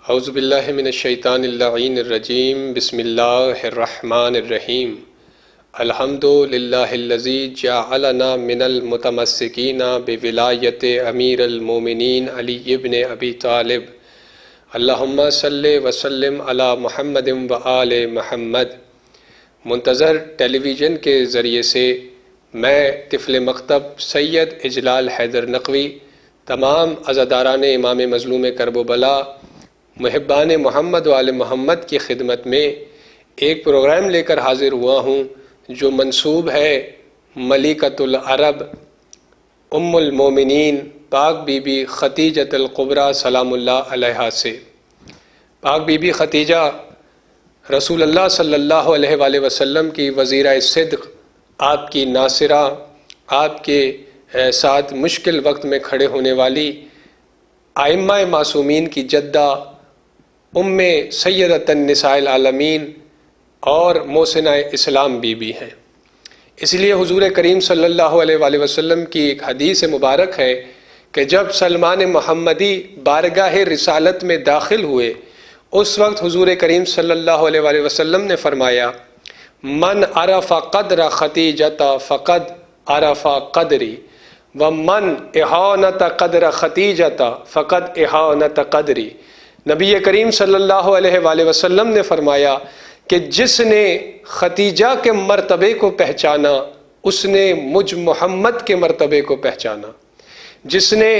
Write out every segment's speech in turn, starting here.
اعوذ باللہ من الشیطان اللعین الرجیم بسم اللہ الرحمن الرحیم الحمد للہ الذی جعلنا من المتمسکین بولایت امیر المومنین علی ابن ابی طالب اللہم صلی وسلم علی محمد و آل محمد۔ منتظر ٹیلی ویژن کے ذریعے سے میں طفل مکتب سید اجلال حیدر نقوی تمام عزاداران امام مظلوم کرب و بلا محبان محمد و آل محمد کی خدمت میں ایک پروگرام لے کر حاضر ہوا ہوں جو منسوب ہے ملکۃ العرب ام المومنین پاک بی بی خدیجۃ الکبریٰ سلام اللہ علیہا سے۔ پاک بی بی خدیجہ رسول اللہ صلی اللہ علیہ وآلہ وسلم کی وزیرہ صدق، آپ کی ناصرہ، آپ کے ساتھ مشکل وقت میں کھڑے ہونے والی، ائمہ معصومین کی جدہ، ام سیدۃ النساء العالمین اور محسنہ اسلام بی بی ہیں۔ اس لیے حضور کریم صلی اللہ علیہ وآلہ وسلم کی ایک حدیث مبارک ہے کہ جب سلمان محمدی بارگاہ رسالت میں داخل ہوئے، اس وقت حضور کریم صلی اللہ علیہ وآلہ وسلم نے فرمایا من عرف قدر خدیجۃ فقد عرف قدری ومن احانت قدر خدیجۃ فقد احانت قدری۔ نبی کریم صلی اللہ علیہ وآلہ وسلم نے فرمایا کہ جس نے خدیجہ کے مرتبے کو پہچانا اس نے مجھ محمد کے مرتبے کو پہچانا، جس نے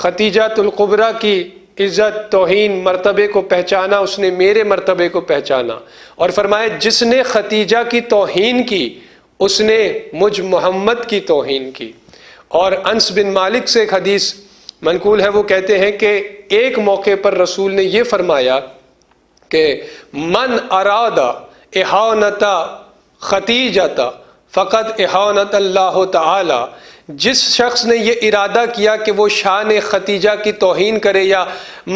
خدیجۃ الکبریٰ کی عزت توہین مرتبے کو پہچانا اس نے میرے مرتبے کو پہچانا، اور فرمایا جس نے خدیجہ کی توہین کی اس نے مجھ محمد کی توہین کی۔ اور انس بن مالک سے ایک حدیث منقول ہے، وہ کہتے ہیں کہ ایک موقع پر رسول نے یہ فرمایا کہ من اراد احانت خدیجۃ فقد احانت اللہ تعالی، جس شخص نے یہ ارادہ کیا کہ وہ شان خدیجہ کی توہین کرے یا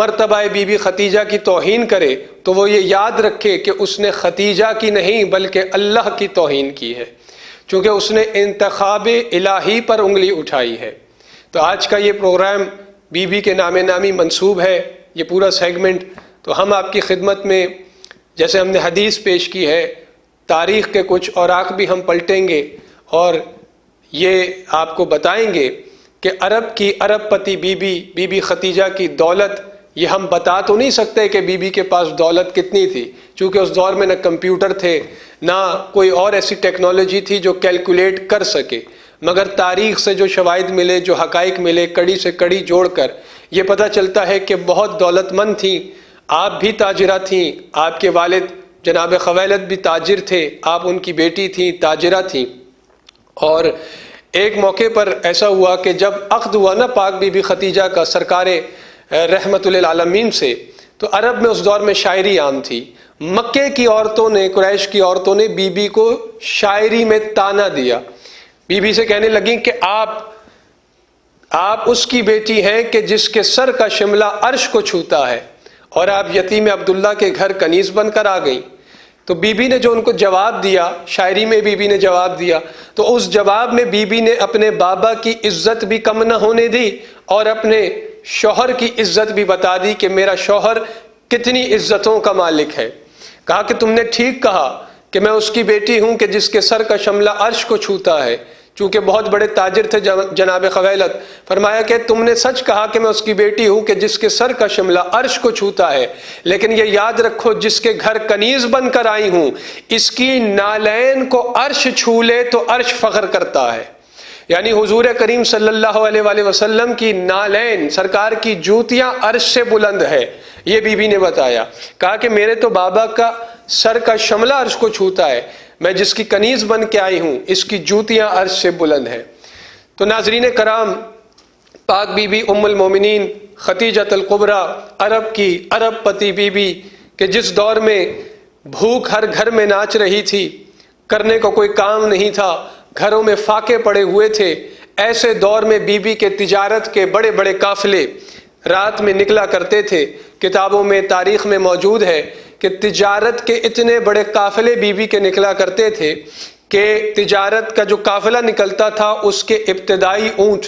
مرتبہ بی بی خدیجہ کی توہین کرے تو وہ یہ یاد رکھے کہ اس نے خدیجہ کی نہیں بلکہ اللہ کی توہین کی ہے، چونکہ اس نے انتخاب الہی پر انگلی اٹھائی ہے۔ تو آج کا یہ پروگرام بی بی کے نام نامی منسوب ہے، یہ پورا سیگمنٹ، تو ہم آپ کی خدمت میں جیسے ہم نے حدیث پیش کی ہے، تاریخ کے کچھ اوراق بھی ہم پلٹیں گے اور یہ آپ کو بتائیں گے کہ عرب کی عرب پتی بی بی خدیجہ کی دولت، یہ ہم بتا تو نہیں سکتے کہ بی بی کے پاس دولت کتنی تھی، چونکہ اس دور میں نہ کمپیوٹر تھے نہ کوئی اور ایسی ٹیکنالوجی تھی جو کیلکولیٹ کر سکے، مگر تاریخ سے جو شواہد ملے، جو حقائق ملے، کڑی سے کڑی جوڑ کر یہ پتہ چلتا ہے کہ بہت دولت مند تھیں۔ آپ بھی تاجرہ تھیں، آپ کے والد جناب خویلد بھی تاجر تھے، آپ ان کی بیٹی تھیں، تاجرہ تھیں۔ اور ایک موقع پر ایسا ہوا کہ جب عقد ہوا نا پاک بی بی خدیجہ کا سرکار رحمت للعالمین سے، تو عرب میں اس دور میں شاعری عام تھی۔ مکے کی عورتوں نے، قریش کی عورتوں نے بی بی کو شاعری میں طعنہ دیا، بی بی سے کہنے لگیں کہ آپ اس کی بیٹی ہیں کہ جس کے سر کا شملہ عرش کو چھوتا ہے، اور آپ یتیم عبداللہ کے گھر کنیز بن کر آ گئیں۔ تو بی بی نے جو ان کو جواب دیا، شاعری میں بی بی نے جواب دیا، تو اس جواب میں بی بی نے اپنے بابا کی عزت بھی کم نہ ہونے دی اور اپنے شوہر کی عزت بھی بتا دی کہ میرا شوہر کتنی عزتوں کا مالک ہے۔ کہا کہ تم نے ٹھیک کہا کہ میں اس کی بیٹی ہوں کہ جس کے سر کا شملہ عرش کو چھوتا ہے، چونکہ بہت بڑے تاجر تھے جناب خویلد۔ فرمایا کہ تم نے سچ کہا کہ میں اس کی بیٹی ہوں کہ جس کے سر کا شملہ عرش کو چھوتا ہے، لیکن یہ یاد رکھو جس کے گھر کنیز بن کر آئی ہوں اس کی نالین کو عرش چھو لے تو عرش فخر کرتا ہے۔ یعنی حضور کریم صلی اللہ علیہ وآلہ وسلم کی نالین، سرکار کی جوتیاں عرش سے بلند ہے، یہ بی بی نے بتایا۔ کہا کہ میرے تو بابا کا سر کا شملہ عرش کو چھوتا ہے، میں جس کی کنیز بن کے آئی ہوں اس کی جوتیاں عرش سے بلند ہیں۔ تو ناظرین کرام، پاک بی بی ام المومنین خدیجۃ الکبریٰ، عرب کی عرب پتی بی بی کہ جس دور میں بھوک ہر گھر میں ناچ رہی تھی، کرنے کو کوئی کام نہیں تھا، گھروں میں فاقے پڑے ہوئے تھے، ایسے دور میں بی بی کے تجارت کے بڑے بڑے قافلے رات میں نکلا کرتے تھے۔ کتابوں میں، تاریخ میں موجود ہے کہ تجارت کے اتنے بڑے قافلے بی بی کے نکلا کرتے تھے کہ تجارت کا جو قافلہ نکلتا تھا اس کے ابتدائی اونٹ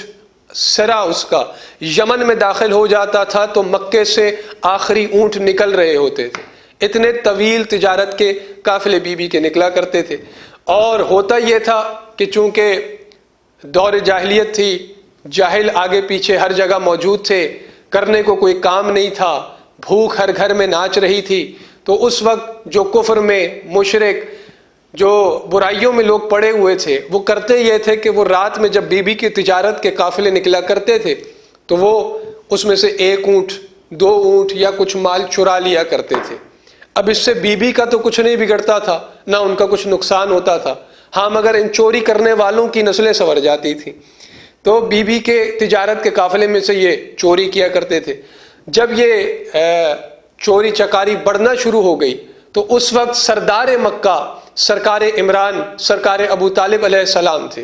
سرا اس کا یمن میں داخل ہو جاتا تھا تو مکے سے آخری اونٹ نکل رہے ہوتے تھے. اتنے طویل تجارت کے قافلے بی بی کے نکلا کرتے تھے. اور ہوتا یہ تھا کہ چونکہ دور جاہلیت تھی، جاہل آگے پیچھے ہر جگہ موجود تھے، کرنے کو کوئی کام نہیں تھا، بھوک ہر گھر میں ناچ رہی تھی، تو اس وقت جو کفر میں مشرک، جو برائیوں میں لوگ پڑے ہوئے تھے، وہ کرتے یہ تھے کہ وہ رات میں جب بی بی کی تجارت کے قافلے نکلا کرتے تھے تو وہ اس میں سے 1 اونٹ 2 اونٹ یا کچھ مال چرا لیا کرتے تھے. اب اس سے بی بی کا تو کچھ نہیں بگڑتا تھا، نہ ان کا کچھ نقصان ہوتا تھا، ہاں مگر ان چوری کرنے والوں کی نسلیں سنور جاتی تھیں. تو بی بی کے تجارت کے قافلے میں سے یہ چوری کیا کرتے تھے. جب یہ چوری چکاری بڑھنا شروع ہو گئی تو اس وقت سردار مکہ سرکار عمران سرکار ابو طالب علیہ السلام تھے.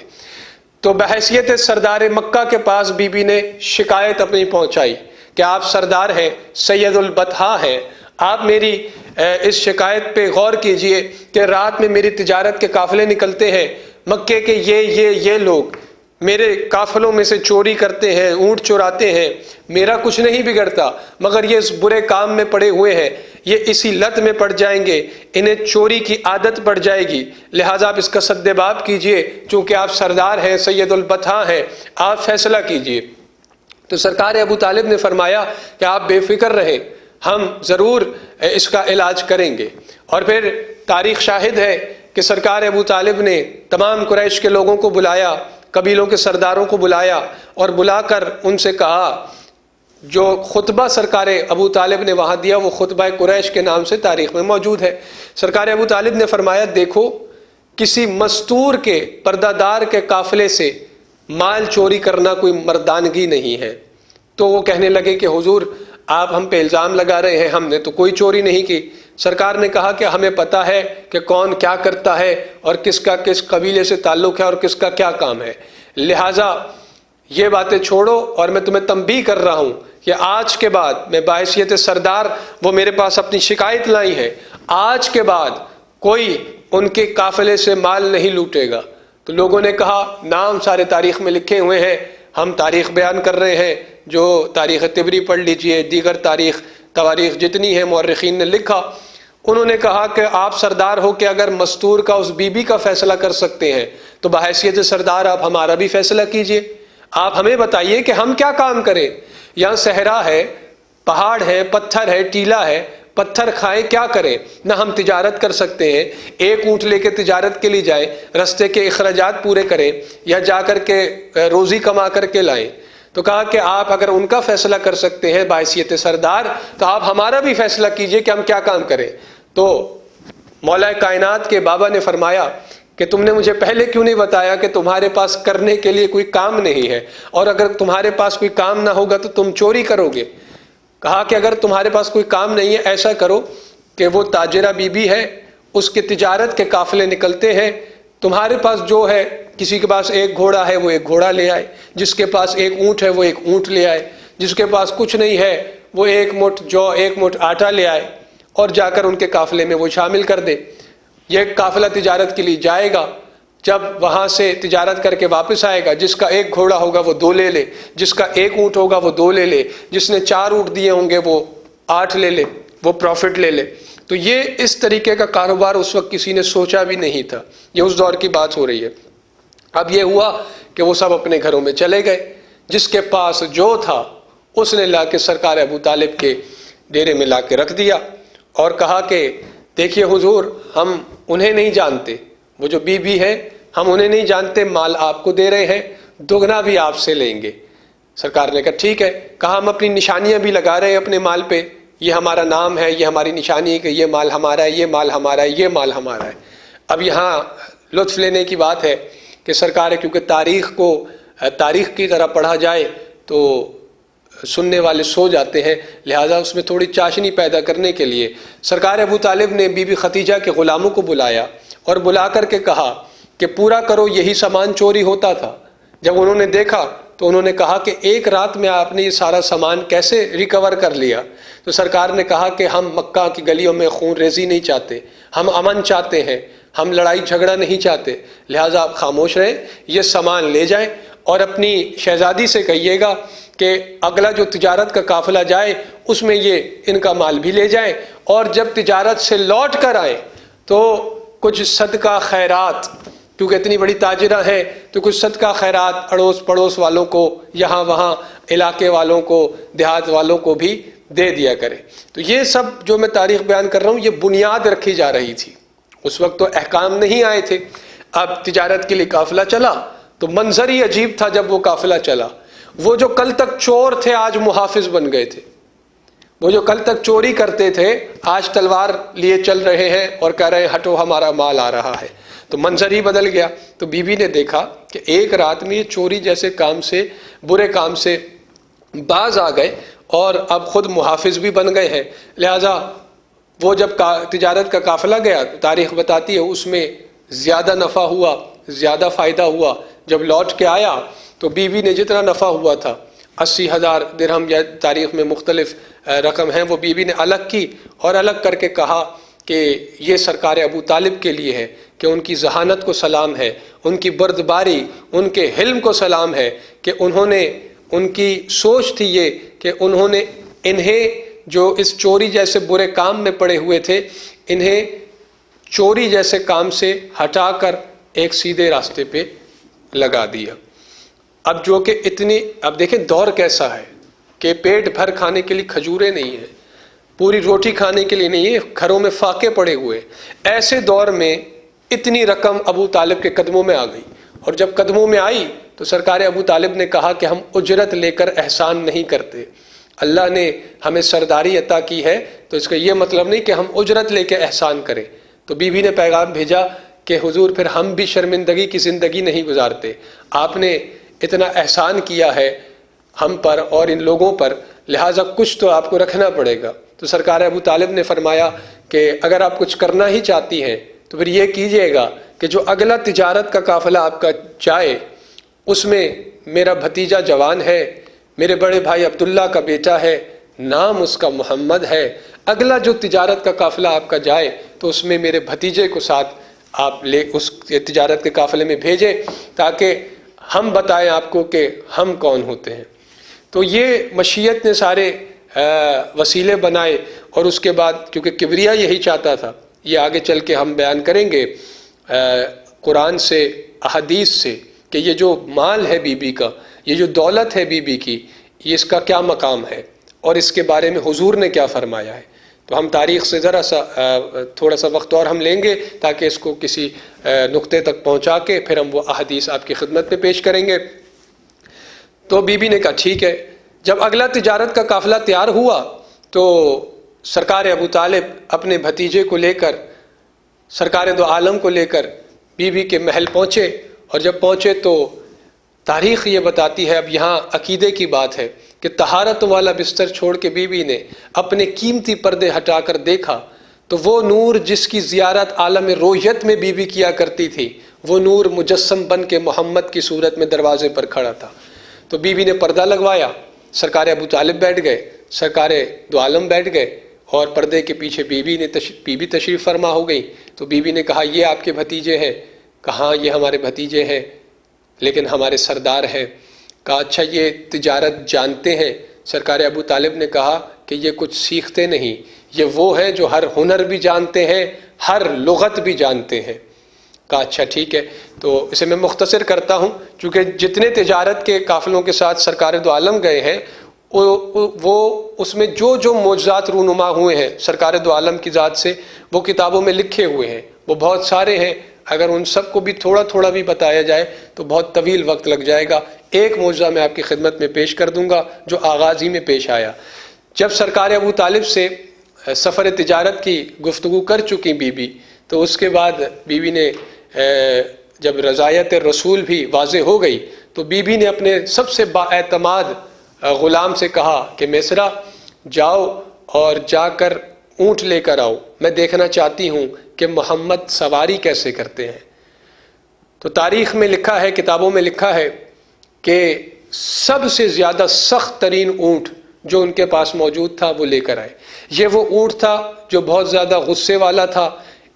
تو بحیثیت سردار مکہ کے پاس بی بی نے شکایت اپنی پہنچائی کہ آپ سردار ہیں، سید البطحاء ہیں، آپ میری اس شکایت پہ غور کیجئے کہ رات میں میری تجارت کے قافلے نکلتے ہیں، مکے کے یہ لوگ میرے قافلوں میں سے چوری کرتے ہیں، اونٹ چراتے ہیں، میرا کچھ نہیں بگڑتا، مگر یہ اس برے کام میں پڑے ہوئے ہیں، یہ اسی لت میں پڑ جائیں گے، انہیں چوری کی عادت پڑ جائے گی، لہٰذا آپ اس کا سد باب کیجئے، چونکہ آپ سردار ہیں، سید البطحاء ہیں، آپ فیصلہ کیجئے. تو سرکار ابو طالب نے فرمایا کہ آپ بے فکر رہیں، ہم ضرور اس کا علاج کریں گے. اور پھر تاریخ شاہد ہے کہ سرکار ابو طالب نے تمام قریش کے لوگوں کو بلایا، قبیلوں کے سرداروں کو بلایا اور بلا کر ان سے کہا، جو خطبہ سرکار ابو طالب نے وہاں دیا وہ خطبہ قریش کے نام سے تاریخ میں موجود ہے. سرکار ابو طالب نے فرمایا، دیکھو کسی مستور کے پردہ دار کے قافلے سے مال چوری کرنا کوئی مردانگی نہیں ہے. تو وہ کہنے لگے کہ حضور آپ ہم پہ الزام لگا رہے ہیں، ہم نے تو کوئی چوری نہیں کی. سرکار نے کہا کہ ہمیں پتہ ہے کہ کون کیا کرتا ہے اور کس کا کس قبیلے سے تعلق ہے اور کس کا کیا کام ہے، لہٰذا یہ باتیں چھوڑو اور میں تمہیں تنبیہ کر رہا ہوں کہ آج کے بعد میں بحیثیت سردار، وہ میرے پاس اپنی شکایت لائی ہے، آج کے بعد کوئی ان کے قافلے سے مال نہیں لوٹے گا. تو لوگوں نے کہا نام سارے تاریخ میں لکھے ہوئے ہیں، ہم تاریخ بیان کر رہے ہیں، جو تاریخ طبری پڑھ لیجئے، دیگر تواریخ جتنی ہیں مورخین نے لکھا. انہوں نے کہا کہ آپ سردار ہو کہ اگر مستور کا اس بی بی کا فیصلہ کر سکتے ہیں تو بحیثیت سردار آپ ہمارا بھی فیصلہ کیجئے. آپ ہمیں بتائیے کہ ہم کیا کام کریں، یہاں صحرا ہے، پہاڑ ہے، پتھر ہے، ٹیلا ہے، پتھر کھائیں کیا کریں، نہ ہم تجارت کر سکتے ہیں، 1 اونٹ لے کے تجارت کے لیے جائیں، رستے کے اخراجات پورے کریں یا جا کر کے روزی کما کر کے لائیں. تو کہا کہ آپ اگر ان کا فیصلہ کر سکتے ہیں بحیثیت سردار تو آپ ہمارا بھی فیصلہ کیجئے کہ ہم کیا کام کریں. تو مولا کائنات کے بابا نے فرمایا کہ تم نے مجھے پہلے کیوں نہیں بتایا کہ تمہارے پاس کرنے کے لیے کوئی کام نہیں ہے، اور اگر تمہارے پاس کوئی کام نہ ہوگا تو تم چوری کرو گے. کہا کہ اگر تمہارے پاس کوئی کام نہیں ہے ایسا کرو کہ وہ تاجرہ بی بی ہے، اس کے تجارت کے قافلے نکلتے ہیں، تمہارے پاس جو ہے، کسی کے پاس 1 گھوڑا ہے وہ 1 گھوڑا لے آئے، جس کے پاس 1 اونٹ ہے وہ 1 اونٹ لے آئے، جس کے پاس کچھ نہیں ہے وہ 1 مٹھ جو 1 مٹھ آٹا لے آئے اور جا کر ان کے قافلے میں وہ شامل کر دے. یہ قافلہ تجارت کے لیے جائے گا، جب وہاں سے تجارت کر کے واپس آئے گا، جس کا 1 گھوڑا ہوگا وہ 2 لے لے، جس کا 1 اونٹ ہوگا وہ 2 لے لے، جس نے 4 اونٹ دیے ہوں گے وہ 8 لے لے، وہ پروفٹ لے لے. تو یہ اس طریقے کا کاروبار اس وقت کسی نے سوچا بھی نہیں تھا، یہ اس دور کی بات ہو رہی ہے. اب یہ ہوا کہ وہ سب اپنے گھروں میں چلے گئے، جس کے پاس جو تھا اس نے لا کے سرکار ابو طالب کے ڈیرے میں لا کے رکھ دیا اور کہا کہ دیکھیے حضور ہم انہیں نہیں جانتے، وہ جو بی بی ہے ہم انہیں نہیں جانتے، مال آپ کو دے رہے ہیں، دگنا بھی آپ سے لیں گے. سرکار نے کہا ٹھیک ہے. کہا ہم اپنی نشانیاں بھی لگا رہے ہیں اپنے مال پہ، یہ ہمارا نام ہے، یہ ہماری نشانی ہے کہ یہ مال ہمارا ہے، یہ مال ہمارا ہے، یہ مال ہمارا ہے. اب یہاں لطف لینے کی بات ہے کہ سرکار کیونکہ تاریخ کو تاریخ کی طرح پڑھا جائے تو سننے والے سو جاتے ہیں، لہٰذا اس میں تھوڑی چاشنی پیدا کرنے کے لیے سرکار ابو طالب نے بی بی خدیجہ کے غلاموں کو بلایا اور بلا کر کے کہا کہ پورا کرو یہی سامان چوری ہوتا تھا. جب انہوں نے دیکھا تو انہوں نے کہا کہ 1 رات میں آپ نے یہ سارا سامان کیسے ریکور کر لیا؟ تو سرکار نے کہا کہ ہم مکہ کی گلیوں میں خون ریزی نہیں چاہتے، ہم امن چاہتے ہیں، ہم لڑائی جھگڑا نہیں چاہتے، لہٰذا آپ خاموش رہیں، یہ سامان لے جائیں اور اپنی شہزادی سے کہیے گا کہ اگلا جو تجارت کا قافلہ جائے اس میں یہ ان کا مال بھی لے جائیں، اور جب تجارت سے لوٹ کر آئیں تو کچھ صدقہ خیرات، کیونکہ اتنی بڑی تاجرہ ہیں تو کچھ صدقہ خیرات اڑوس پڑوس والوں کو، یہاں وہاں علاقے والوں کو، دیہات والوں کو بھی دے دیا کریں۔ تو یہ سب جو میں تاریخ بیان کر رہا ہوں یہ بنیاد رکھی جا رہی تھی، اس وقت تو احکام نہیں آئے تھے۔ اب تجارت کے لیے قافلہ چلا تو منظر ہی عجیب تھا جب وہ قافلہ چلا، وہ جو کل تک چور تھے آج محافظ بن گئے تھے، وہ جو کل تک چوری کرتے تھے آج تلوار لیے چل رہے ہیں اور کہہ رہے ہیں ہٹو ہمارا مال آ رہا ہے، تو منظر ہی بدل گیا۔ تو بی بی نے دیکھا کہ ایک رات میں یہ چوری جیسے کام سے، برے کام سے باز آ گئے اور اب خود محافظ بھی بن گئے ہیں، لہٰذا وہ جب تجارت کا قافلہ گیا، تاریخ بتاتی ہے اس میں زیادہ نفع ہوا، زیادہ فائدہ ہوا۔ جب لوٹ کے آیا تو بی بی نے جتنا نفع ہوا تھا 80,000 درہم یا تاریخ میں مختلف رقم ہیں، وہ بی بی نے الگ کی اور الگ کر کے کہا کہ یہ سرکار ابو طالب کے لیے ہے، کہ ان کی ذہانت کو سلام ہے، ان کی بردباری، ان کے حلم کو سلام ہے کہ انہوں نے، ان کی سوچ تھی یہ کہ انہوں نے انہیں جو اس چوری جیسے برے کام میں پڑے ہوئے تھے، انہیں چوری جیسے کام سے ہٹا کر ایک سیدھے راستے پہ لگا دیا۔ اب جو کہ اب دیکھیں دور کیسا ہے کہ پیٹ بھر کھانے کے لیے کھجوریں نہیں ہیں، پوری روٹی کھانے کے لیے نہیں ہے، گھروں میں فاقے پڑے ہوئے۔ ایسے دور میں اتنی رقم ابو طالب کے قدموں میں آ گئی، اور جب قدموں میں آئی تو سرکار ابو طالب نے کہا کہ ہم اجرت لے کر احسان نہیں کرتے، اللہ نے ہمیں سرداری عطا کی ہے تو اس کا یہ مطلب نہیں کہ ہم اجرت لے کے احسان کریں۔ تو بی بی نے پیغام بھیجا کہ حضور پھر ہم بھی شرمندگی کی زندگی نہیں گزارتے، آپ نے اتنا احسان کیا ہے ہم پر اور ان لوگوں پر، لہٰذا کچھ تو آپ کو رکھنا پڑے گا۔ تو سرکار ابو طالب نے فرمایا کہ اگر آپ کچھ کرنا ہی چاہتی ہیں تو پھر یہ کیجئے گا کہ جو اگلا تجارت کا قافلہ آپ کا جائے اس میں میرا بھتیجا جوان ہے، میرے بڑے بھائی عبداللہ کا بیٹا ہے، نام اس کا محمد ہے، اگلا جو تجارت کا قافلہ آپ کا جائے تو اس میں میرے بھتیجے کو ساتھ آپ لے اس تجارت کے قافلے میں بھیجیں تاکہ ہم بتائیں آپ کو کہ ہم کون ہوتے ہیں۔ تو یہ مشیت نے سارے وسیلے بنائے، اور اس کے بعد کیونکہ کبریا یہی چاہتا تھا، یہ آگے چل کے ہم بیان کریں گے قرآن سے، احادیث سے، کہ یہ جو مال ہے بی بی کا، یہ جو دولت ہے بی بی کی، یہ اس کا کیا مقام ہے اور اس کے بارے میں حضور نے کیا فرمایا ہے۔ تو ہم تاریخ سے ذرا سا تھوڑا سا وقت اور ہم لیں گے تاکہ اس کو کسی نقطے تک پہنچا کے پھر ہم وہ احادیث آپ کی خدمت میں پیش کریں گے۔ تو بی بی نے کہا ٹھیک ہے۔ جب اگلا تجارت کا قافلہ تیار ہوا تو سرکار ابو طالب اپنے بھتیجے کو لے کر، سرکار دو عالم کو لے کر بی بی کے محل پہنچے، اور جب پہنچے تو تاریخ یہ بتاتی ہے، اب یہاں عقیدے کی بات ہے کہ طہارت والا بستر چھوڑ کے بی بی نے اپنے قیمتی پردے ہٹا کر دیکھا تو وہ نور جس کی زیارت عالم روحیت میں بی بی کیا کرتی تھی، وہ نور مجسم بن کے محمد کی صورت میں دروازے پر کھڑا تھا۔ تو بی بی نے پردہ لگوایا، سرکار ابو طالب بیٹھ گئے، سرکار دو عالم بیٹھ گئے، اور پردے کے پیچھے بی بی تشریف فرما ہو گئی۔ تو بی بی نے کہا یہ آپ کے بھتیجے ہیں؟ کہا یہ ہمارے بھتیجے ہیں لیکن ہمارے سردار ہیں۔ کہا اچھا یہ تجارت جانتے ہیں؟ سرکار ابو طالب نے کہا کہ یہ کچھ سیکھتے نہیں، یہ وہ ہیں جو ہر ہنر بھی جانتے ہیں، ہر لغت بھی جانتے ہیں۔ کہا اچھا ٹھیک ہے۔ تو اسے میں مختصر کرتا ہوں چونکہ جتنے تجارت کے قافلوں کے ساتھ سرکار دو عالم گئے ہیں وہ اس میں جو معجزات رونما ہوئے ہیں سرکار دو عالم کی ذات سے وہ کتابوں میں لکھے ہوئے ہیں، وہ بہت سارے ہیں، اگر ان سب کو بھی تھوڑا تھوڑا بھی بتایا جائے تو بہت طویل وقت لگ جائے گا۔ ایک معجزہ میں آپ کی خدمت میں پیش کر دوں گا جو آغاز ہی میں پیش آیا۔ جب سرکار ابو طالب سے سفر تجارت کی گفتگو کر چکی بی بی تو اس کے بعد بی بی نے جب رضایت رسول بھی واضح ہو گئی تو بی بی نے اپنے سب سے با اعتماد غلام سے کہا کہ میسرا جاؤ اور جا کر اونٹ لے کر آؤ، میں دیکھنا چاہتی ہوں کہ محمد سواری کیسے کرتے ہیں۔ تو تاریخ میں لکھا ہے، کتابوں میں لکھا ہے کہ سب سے زیادہ سخت ترین اونٹ جو ان کے پاس موجود تھا وہ لے کر آئے۔ یہ وہ اونٹ تھا جو بہت زیادہ غصے والا تھا،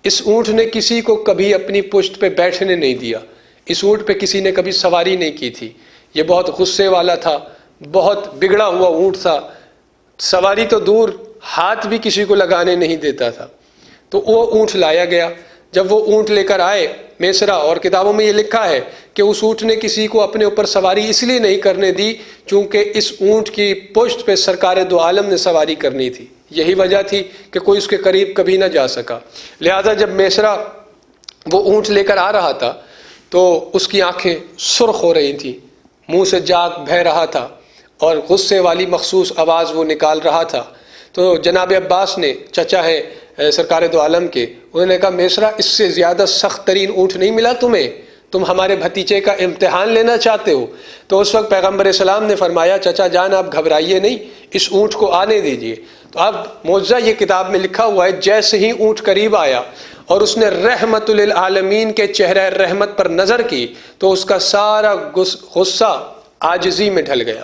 اس اونٹ نے کسی کو کبھی اپنی پشت پہ بیٹھنے نہیں دیا، اس اونٹ پہ کسی نے کبھی سواری نہیں کی تھی، یہ بہت غصے والا تھا، بہت بگڑا ہوا اونٹ تھا، سواری تو دور ہاتھ بھی کسی کو لگانے نہیں دیتا تھا۔ تو وہ اونٹ لایا گیا، جب وہ اونٹ لے کر آئے میسرا، اور کتابوں میں یہ لکھا ہے کہ اس اونٹ نے کسی کو اپنے اوپر سواری اس لیے نہیں کرنے دی چونکہ اس اونٹ کی پشت پہ سرکار دو عالم نے سواری کرنی تھی، یہی وجہ تھی کہ کوئی اس کے قریب کبھی نہ جا سکا۔ لہذا جب میسرا وہ اونٹ لے کر آ رہا تھا تو اس کی آنکھیں سرخ ہو رہی تھیں، منہ سے جاگ بہہ رہا تھا اور غصے والی مخصوص آواز وہ نکال رہا تھا۔ تو جناب عباس نے، چچا ہیں سرکار دو عالم کے، انہوں نے کہا میسرا اس سے زیادہ سخت ترین اونٹ نہیں ملا تمہیں، تم ہمارے بھتیجے کا امتحان لینا چاہتے ہو؟ تو اس وقت پیغمبر اسلام نے فرمایا چچا جان آپ گھبرائیے نہیں، اس اونٹ کو آنے دیجئے۔ تو اب معجزہ یہ کتاب میں لکھا ہوا ہے، جیسے ہی اونٹ قریب آیا اور اس نے رحمت للعالمین کے چہرہ رحمت پر نظر کی تو اس کا سارا غصہ عاجزی میں ڈھل گیا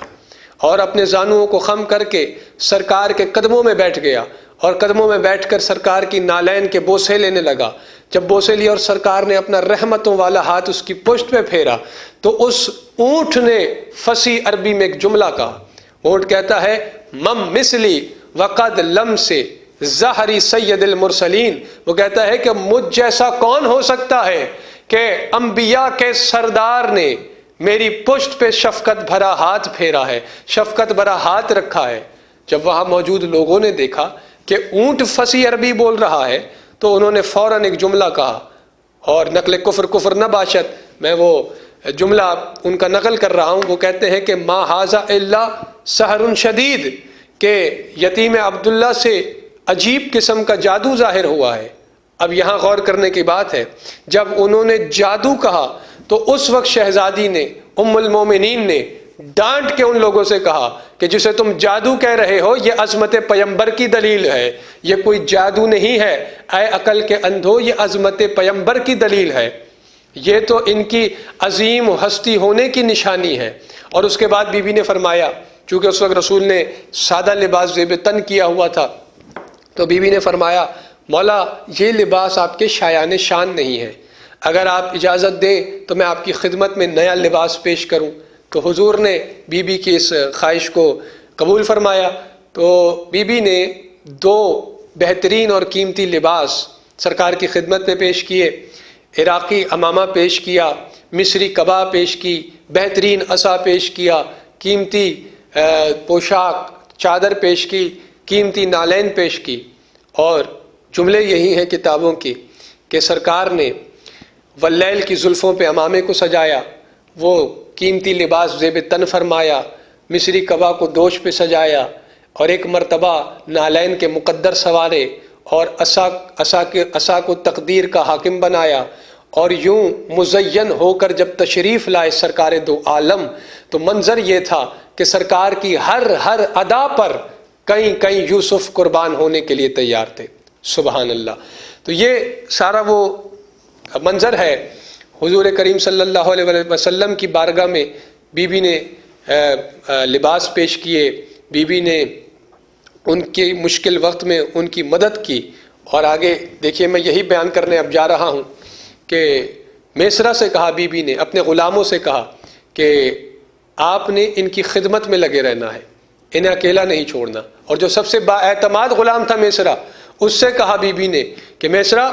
اور اپنے زانوؤں کو خم کر کے سرکار کے قدموں میں بیٹھ گیا اور قدموں میں بیٹھ کر سرکار کی نالین کے بوسے لینے لگا۔ جب بوسے لیا اور سرکار نے اپنا رحمتوں والا ہاتھ اس کی پشت پہ پھیرا تو اس اونٹ نے فصیح عربی میں ایک جملہ کہا۔ اونٹ کہتا ہے مم مثلی وقد لم سے ظہری سید المرسلین، وہ کہتا ہے کہ مجھ جیسا کون ہو سکتا ہے کہ انبیاء کے سردار نے میری پشت پہ شفقت بھرا ہاتھ پھیرا ہے، شفقت بھرا ہاتھ رکھا ہے۔ جب وہاں موجود لوگوں نے دیکھا کہ اونٹ فصیح عربی بول رہا ہے تو انہوں نے فوراً ایک جملہ کہا، اور نقل کفر نہ باشد، میں وہ جملہ ان کا نقل کر رہا ہوں، وہ کہتے ہیں کہ ما ھذا الا سحر شدید، کہ یتیم عبداللہ سے عجیب قسم کا جادو ظاہر ہوا ہے۔ اب یہاں غور کرنے کی بات ہے، جب انہوں نے جادو کہا تو اس وقت شہزادی نے، ام المومنین نے ڈانٹ کے ان لوگوں سے کہا کہ جسے تم جادو کہہ رہے ہو یہ عظمت پیمبر کی دلیل ہے، یہ کوئی جادو نہیں ہے، اے عقل کے اندھو یہ عظمت پیمبر کی دلیل ہے، یہ تو ان کی عظیم ہستی ہونے کی نشانی ہے۔ اور اس کے بعد بی بی نے فرمایا، چونکہ اس وقت رسول نے سادہ لباس زیب تن کیا ہوا تھا، تو بی بی نے فرمایا مولا یہ لباس آپ کے شایان شان نہیں ہے، اگر آپ اجازت دیں تو میں آپ کی خدمت میں نیا لباس پیش کروں۔ تو حضور نے بی بی کی اس خواہش کو قبول فرمایا، تو بی بی نے 2 بہترین اور قیمتی لباس سرکار کی خدمت میں پیش کیے، عراقی امامہ پیش کیا، مصری قبا پیش کی، بہترین عصا پیش کیا، قیمتی پوشاک چادر پیش کی، قیمتی نالین پیش کی، اور جملے یہی ہیں کتابوں کی کہ سرکار نے واللیل کی زلفوں پہ امامے کو سجایا، وہ قیمتی لباس زیب تن فرمایا، مصری قبا کو دوش پہ سجایا، اور ایک مرتبہ نالین کے مقدر سوارے اور عصا کو تقدیر کا حاکم بنایا، اور یوں مزین ہو کر جب تشریف لائے سرکار دو عالم تو منظر یہ تھا کہ سرکار کی ہر ادا پر کئی یوسف قربان ہونے کے لیے تیار تھے۔ سبحان اللہ۔ تو یہ سارا وہ منظر ہے، حضور کریم صلی اللہ علیہ وسلم کی بارگاہ میں بی بی نے لباس پیش کیے، بی بی نے ان کے مشکل وقت میں ان کی مدد کی۔ اور آگے دیکھیے میں یہی بیان کرنے اب جا رہا ہوں کہ میسرا سے کہا، بی بی نے اپنے غلاموں سے کہا کہ آپ نے ان کی خدمت میں لگے رہنا ہے، انہیں اکیلا نہیں چھوڑنا۔ اور جو سب سے با اعتماد غلام تھا میسرا، اس سے کہا بی بی نے کہ میسرا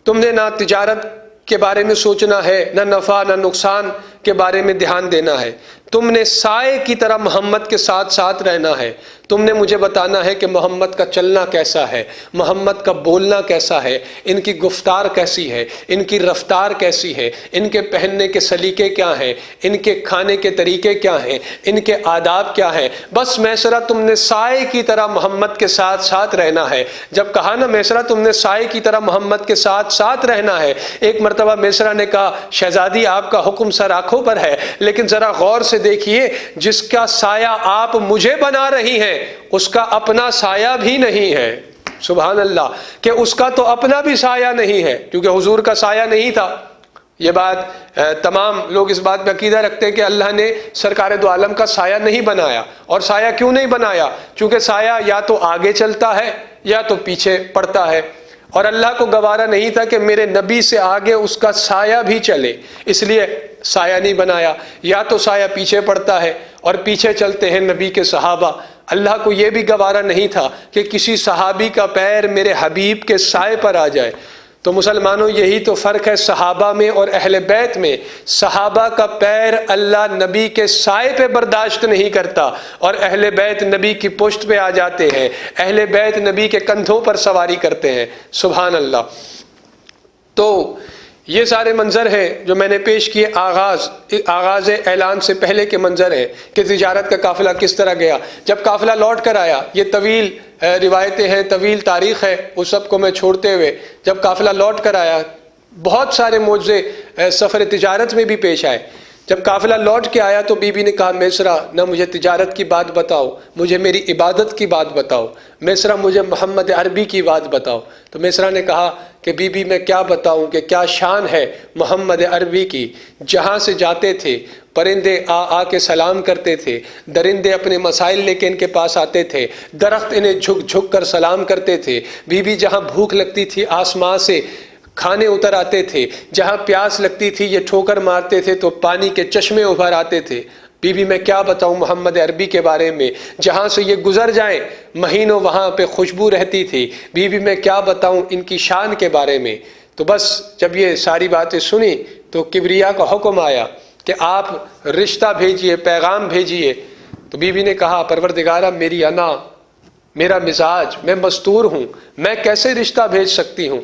تم نے نہ تجارت کے بارے میں سوچنا ہے، نہ نفع نہ نقصان کے بارے میں دھیان دینا ہے، تم نے سائے کی طرح محمد کے ساتھ ساتھ رہنا ہے، تم نے مجھے بتانا ہے کہ محمد کا چلنا کیسا ہے، محمد کا بولنا کیسا ہے، ان کی گفتار کیسی ہے، ان کی رفتار کیسی ہے، ان کے پہننے کے سلیقے کیا ہیں، ان کے کھانے کے طریقے کیا ہیں، ان کے آداب کیا ہیں۔ بس میسرا تم نے سائے کی طرح محمد کے ساتھ ساتھ رہنا ہے۔ جب کہا نا میسرا تم نے سائے کی طرح محمد کے ساتھ ساتھ رہنا ہے، ایک مرتبہ میسرا نے کہا شہزادی آپ کا حکم سر آنکھوں پر ہے، لیکن ذرا غور سے دیکھیے جس کا سایہ آپ مجھے بنا رہی ہیں اس کا اپنا سایہ بھی نہیں ہے۔ سبحان اللہ، کہ اس کا تو اپنا بھی سایہ نہیں ہے، کیونکہ حضور کا سایہ نہیں تھا۔ یہ بات تمام لوگ اس بات پہ عقیدہ رکھتے ہیں کہ اللہ نے سرکار دو عالم کا سایہ نہیں بنایا، اور سایہ کیوں نہیں بنایا؟ چونکہ سایہ یا تو آگے چلتا ہے یا تو پیچھے پڑتا ہے۔ اور اللہ کو گوارا نہیں تھا کہ میرے نبی سے آگے اس کا سایہ بھی چلے، اس لیے سایہ نہیں بنایا۔ یا تو سایہ پیچھے پڑتا ہے اور پیچھے چلتے ہیں نبی کے صحابہ، اللہ کو یہ بھی گوارا نہیں تھا کہ کسی صحابی کا پیر میرے حبیب کے سائے پر آ جائے۔ تو مسلمانوں یہی تو فرق ہے صحابہ میں اور اہل بیت میں۔ صحابہ کا پیر اللہ نبی کے سائے پہ برداشت نہیں کرتا، اور اہل بیت نبی کی پشت پہ آ جاتے ہیں، اہل بیت نبی کے کندھوں پر سواری کرتے ہیں۔ سبحان اللہ۔ تو یہ سارے منظر ہیں جو میں نے پیش کیے، آغاز اعلان سے پہلے کے منظر ہیں کہ تجارت کا قافلہ کس طرح گیا۔ جب قافلہ لوٹ کر آیا، یہ طویل روایتیں ہیں، طویل تاریخ ہے، اس سب کو میں چھوڑتے ہوئے جب قافلہ لوٹ کر آیا، بہت سارے معجزے سفر تجارت میں بھی پیش آئے۔ جب قافلہ لوٹ کے آیا تو بی بی نے کہا میسرا نہ مجھے تجارت کی بات بتاؤ، مجھے میری عبادت کی بات بتاؤ، میسرا مجھے محمد عربی کی بات بتاؤ۔ تو میسرا نے کہا کہ بی بی میں کیا بتاؤں کہ کیا شان ہے محمد عربی کی، جہاں سے جاتے تھے پرندے آ کے سلام کرتے تھے، درندے اپنے مسائل لے کے ان کے پاس آتے تھے، درخت انہیں جھک جھک کر سلام کرتے تھے، بی بی جہاں بھوک لگتی تھی آسمان سے کھانے اتر آتے تھے، جہاں پیاس لگتی تھی یہ ٹھوکر مارتے تھے تو پانی کے چشمے ابھر آتے تھے۔ بی بی میں کیا بتاؤں محمد عربی کے بارے میں، جہاں سے یہ گزر جائیں مہینوں وہاں پہ خوشبو رہتی تھی۔ بی بی میں کیا بتاؤں ان کی شان کے بارے میں۔ تو بس جب یہ ساری باتیں سنی تو کبریا کا حکم آیا کہ آپ رشتہ بھیجئے، پیغام بھیجئے۔ تو بی بی نے کہا پروردگارہ میری انا، میرا مزاج، میں مستور ہوں، میں کیسے رشتہ بھیج سکتی ہوں؟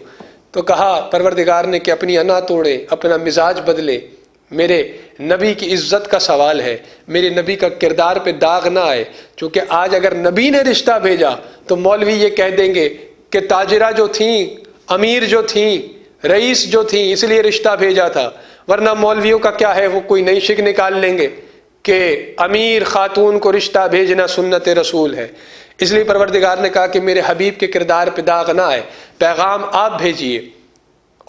تو کہا پروردگار نے کہ اپنی انا توڑے، اپنا مزاج بدلے، میرے نبی کی عزت کا سوال ہے، میرے نبی کا کردار پہ داغ نہ آئے، چونکہ آج اگر نبی نے رشتہ بھیجا تو مولوی یہ کہہ دیں گے کہ تاجرہ جو تھیں، امیر جو تھیں، رئیس جو تھیں اس لیے رشتہ بھیجا تھا، ورنہ مولویوں کا کیا ہے، وہ کوئی نئی شک نکال لیں گے کہ امیر خاتون کو رشتہ بھیجنا سنت رسول ہے۔ اس لیے پروردگار نے کہا کہ میرے حبیب کے کردار پہ داغ نہ آئے، پیغام آپ بھیجئے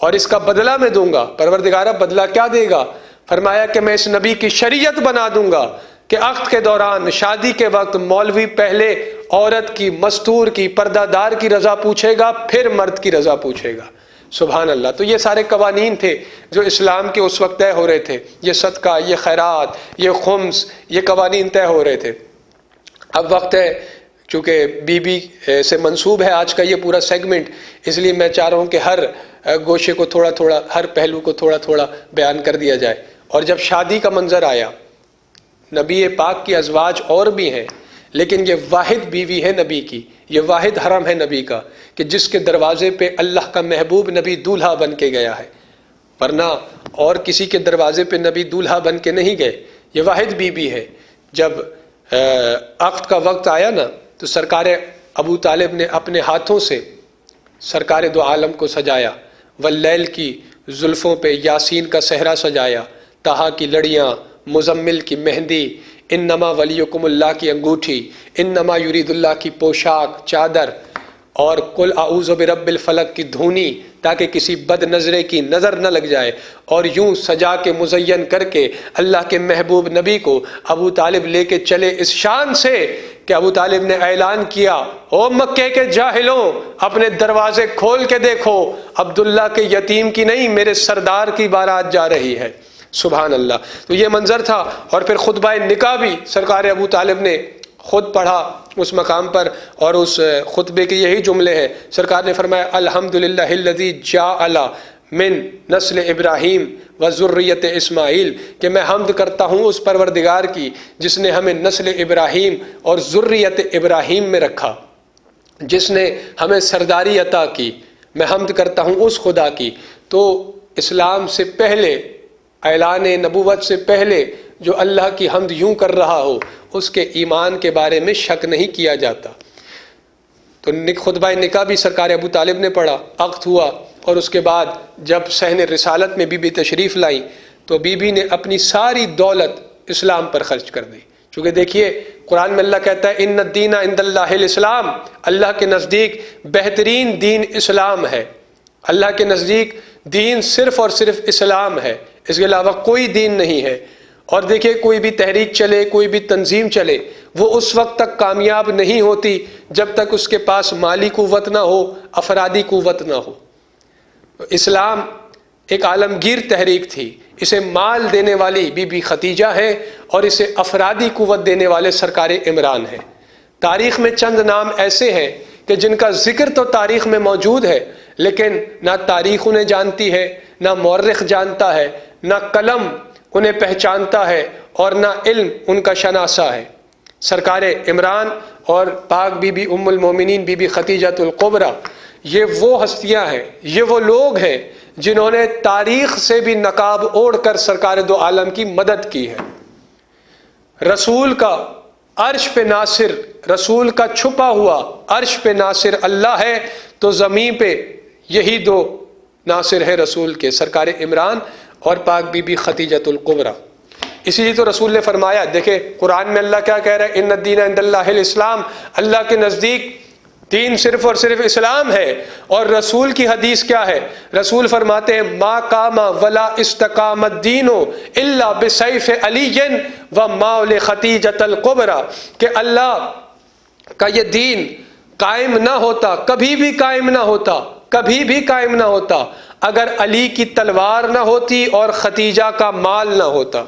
اور اس کا بدلہ میں دوں گا۔ پروردگارہ بدلہ کیا دے گا؟ فرمایا کہ میں اس نبی کی شریعت بنا دوں گا کہ عقد کے دوران، شادی کے وقت مولوی پہلے عورت کی، مستور کی، پردہ دار کی رضا پوچھے گا، پھر مرد کی رضا پوچھے گا۔ سبحان اللہ۔ تو یہ سارے قوانین تھے جو اسلام کے اس وقت طے ہو رہے تھے، یہ صدقہ، یہ خیرات، یہ خمس، یہ قوانین طے ہو رہے تھے۔ اب وقت ہے، چونکہ بی بی سے منسوب ہے آج کا یہ پورا سیگمنٹ، اس لیے میں چاہ رہا ہوں کہ ہر گوشے کو تھوڑا تھوڑا، ہر پہلو کو تھوڑا تھوڑا بیان کر دیا جائے۔ اور جب شادی کا منظر آیا، نبی پاک کی ازواج اور بھی ہیں، لیکن یہ واحد بیوی ہے نبی کی، یہ واحد حرم ہے نبی کا کہ جس کے دروازے پہ اللہ کا محبوب نبی دولہا بن کے گیا ہے، ورنہ اور کسی کے دروازے پہ نبی دولہا بن کے نہیں گئے، یہ واحد بیوی ہے۔ جب عقد کا وقت آیا نا تو سرکار ابو طالب نے اپنے ہاتھوں سے سرکار دو عالم کو سجایا، واللیل کی زلفوں پہ یاسین کا صحرا سجایا، طٰہٰ کی لڑیاں، مزمل کی مہندی، انما ولیکم اللہ کی انگوٹھی، انما یرید اللہ کی پوشاک، چادر، اور قل اعوذ برب الفلق کی دھونی تاکہ کسی بد نظرے کی نظر نہ لگ جائے، اور یوں سجا کے مزین کر کے اللہ کے محبوب نبی کو ابو طالب لے کے چلے اس شان سے کہ ابو طالب نے اعلان کیا، او مکے کے جاہلوں اپنے دروازے کھول کے دیکھو، عبداللہ کے یتیم کی نہیں میرے سردار کی بارات جا رہی ہے۔ سبحان اللہ۔ تو یہ منظر تھا، اور پھر خطبہ نکاح بھی سرکار ابو طالب نے خود پڑھا اس مقام پر، اور اس خطبے کے یہی جملے ہیں۔ سرکار نے فرمایا الحمدللہ الذی جعل من نسل ابراہیم و ذریت اسماعیل، کہ میں حمد کرتا ہوں اس پروردگار کی جس نے ہمیں نسل ابراہیم اور ذریت ابراہیم میں رکھا، جس نے ہمیں سرداری عطا کی۔ میں حمد کرتا ہوں اس خدا کی۔ تو اسلام سے پہلے، اعلان نبوت سے پہلے جو اللہ کی حمد یوں کر رہا ہو، اس کے ایمان کے بارے میں شک نہیں کیا جاتا۔ تو خطبہ نکاح بھی سرکار ابو طالب نے پڑھا، عقد ہوا، اور اس کے بعد جب صحن رسالت میں بی بی تشریف لائیں تو بی بی نے اپنی ساری دولت اسلام پر خرچ کر دی۔ چونکہ دیکھیے قرآن میں اللہ کہتا ہے ان الدین عند اللہ الاسلام، اللہ کے نزدیک بہترین دین اسلام ہے، اللہ کے نزدیک دین صرف اور صرف اسلام ہے، اس کے علاوہ کوئی دین نہیں ہے۔ اور دیکھیں کوئی بھی تحریک چلے، کوئی بھی تنظیم چلے، وہ اس وقت تک کامیاب نہیں ہوتی جب تک اس کے پاس مالی قوت نہ ہو، افرادی قوت نہ ہو۔ اسلام ایک عالمگیر تحریک تھی، اسے مال دینے والی بی بی ختیجہ ہے اور اسے افرادی قوت دینے والے سرکار عمران ہیں۔ تاریخ میں چند نام ایسے ہیں کہ جن کا ذکر تو تاریخ میں موجود ہے، لیکن نہ تاریخ انہیں جانتی ہے، نہ مورخ جانتا ہے، نہ قلم انہیں پہچانتا ہے، اور نہ علم ان کا شناسہ ہے۔ سرکار عمران اور پاک بی بی ام المومنین بی بی ختیجۃ الکبریٰ، یہ وہ ہستیاں ہیں، یہ وہ لوگ ہیں جنہوں نے تاریخ سے بھی نقاب اوڑھ کر سرکار دو عالم کی مدد کی ہے۔ رسول کا عرش پہ ناصر، رسول کا چھپا ہوا عرش پہ ناصر اللہ ہے، تو زمین پہ یہی دو ناصر ہے رسول کے، سرکار عمران اور پاک بی بی ختیجۃ الکبریٰ۔ اسی لیے تو رسول نے فرمایا، دیکھیں قرآن میں اللہ کیا کہہ رہا ہے، ان الدین عند اللہ الاسلام، اللہ کے نزدیک دین صرف اور صرف اسلام ہے۔ اور رسول کی حدیث کیا ہے؟ رسول فرماتے ہیں ما قام ولا استقام الدین الا بسیف علی و مول ختیجۃ الکبریٰ، کہ اللہ کا یہ دین قائم نہ ہوتا، کبھی بھی قائم نہ ہوتا، کبھی بھی قائم نہ ہوتا اگر علی کی تلوار نہ ہوتی اور ختیجہ کا مال نہ ہوتا۔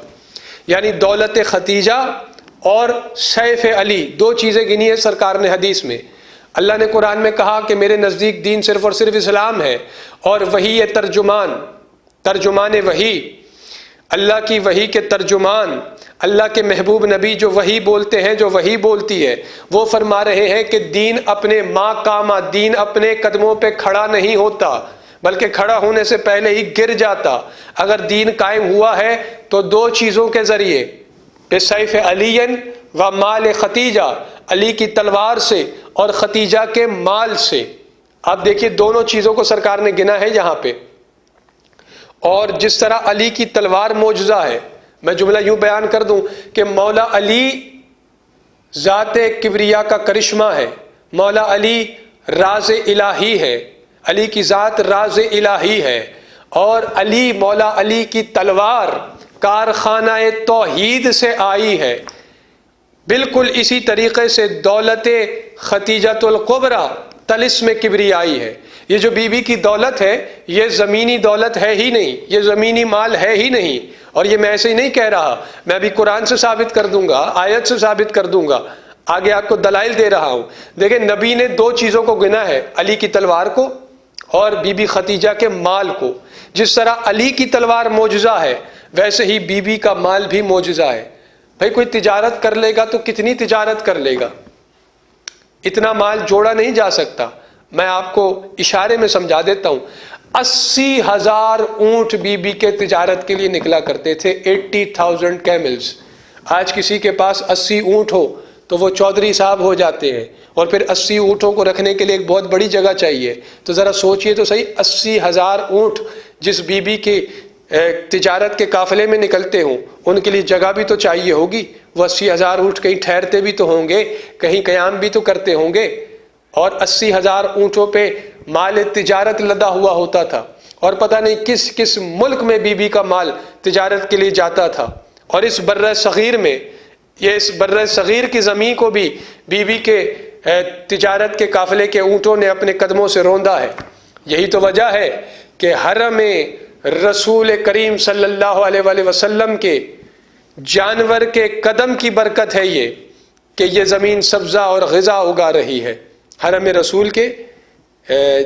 یعنی دولت ختیجہ اور سیف علی، دو چیزیں گنی ہیں سرکار نے حدیث میں۔ اللہ نے قرآن میں کہا کہ میرے نزدیک دین صرف اور صرف اسلام ہے، اور وحی ترجمان وحی، اللہ کی وحی کے ترجمان، اللہ کے محبوب نبی جو وحی بولتے ہیں، جو وحی بولتی ہے، وہ فرما رہے ہیں کہ دین اپنے ما قامہ، دین اپنے قدموں پہ کھڑا نہیں ہوتا، بلکہ کھڑا ہونے سے پہلے ہی گر جاتا۔ اگر دین قائم ہوا ہے تو دو چیزوں کے ذریعے، بسیف علی و مال ختیجہ، علی کی تلوار سے اور ختیجہ کے مال سے۔ آپ دیکھیے دونوں چیزوں کو سرکار نے گنا ہے یہاں پہ۔ اور جس طرح علی کی تلوار معجزہ ہے، میں جملہ یوں بیان کر دوں کہ مولا علی ذات کبریا کا کرشمہ ہے، مولا علی راز الہی ہے، علی کی ذات راز الہی ہے، اور علی مولا علی کی تلوار کارخانہ توحید سے آئی ہے۔ بالکل اسی طریقے سے دولت ختیجۃ الکبریٰ طلسم کبریائی ہے۔ یہ جو بی بی کی دولت ہے، یہ زمینی دولت ہے ہی نہیں، یہ زمینی مال ہے ہی نہیں، اور یہ میں ایسے ہی نہیں کہہ رہا، میں ابھی قرآن سے ثابت کر دوں گا، آیت سے ثابت کر دوں گا، آگے آپ کو دلائل دے رہا ہوں۔ دیکھیں نبی نے دو چیزوں کو گنا ہے، علی کی تلوار کو اور بی بی ختیجہ کے مال کو۔ جس طرح علی کی تلوار معجزہ ہے، ویسے ہی بی بی کا مال بھی معجزہ ہے۔ بھائی کوئی تجارت کر لے گا تو کتنی تجارت کر لے گا، اتنا مال جوڑا نہیں جا سکتا۔ میں آپ کو اشارے میں سمجھا دیتا ہوں، 80,000 اونٹ بی بی کے تجارت کے لیے نکلا کرتے تھے، 80,000 کیملز۔ آج کسی کے پاس 80 اونٹ ہو تو وہ چودھری صاحب ہو جاتے ہیں، اور پھر 80 اونٹوں کو رکھنے کے لیے ایک بہت بڑی جگہ چاہیے۔ تو ذرا سوچئے تو صحیح، 80,000 اونٹ جس بی بی کی تجارت کے قافلے میں نکلتے ہوں، ان کے لیے جگہ بھی تو چاہیے ہوگی۔ وہ 80,000 اونٹ کہیں ٹھہرتے بھی تو ہوں گے، کہیں قیام بھی تو کرتے ہوں گے، اور 80,000 اونٹوں پہ مال تجارت لدا ہوا ہوتا تھا، اور پتہ نہیں کس کس ملک میں بی بی کا مال تجارت کے لیے جاتا تھا۔ اور اس برّ صغیر میں، یہ اس برّ صغیر کی زمین کو بھی بی بی کے تجارت کے قافلے کے اونٹوں نے اپنے قدموں سے روندا ہے۔ یہی تو وجہ ہے کہ حرم رسول کریم صلی اللہ علیہ وآلہ وسلم کے جانور کے قدم کی برکت ہے یہ کہ یہ زمین سبزہ اور غذا اگا رہی ہے۔ حرم رسول کے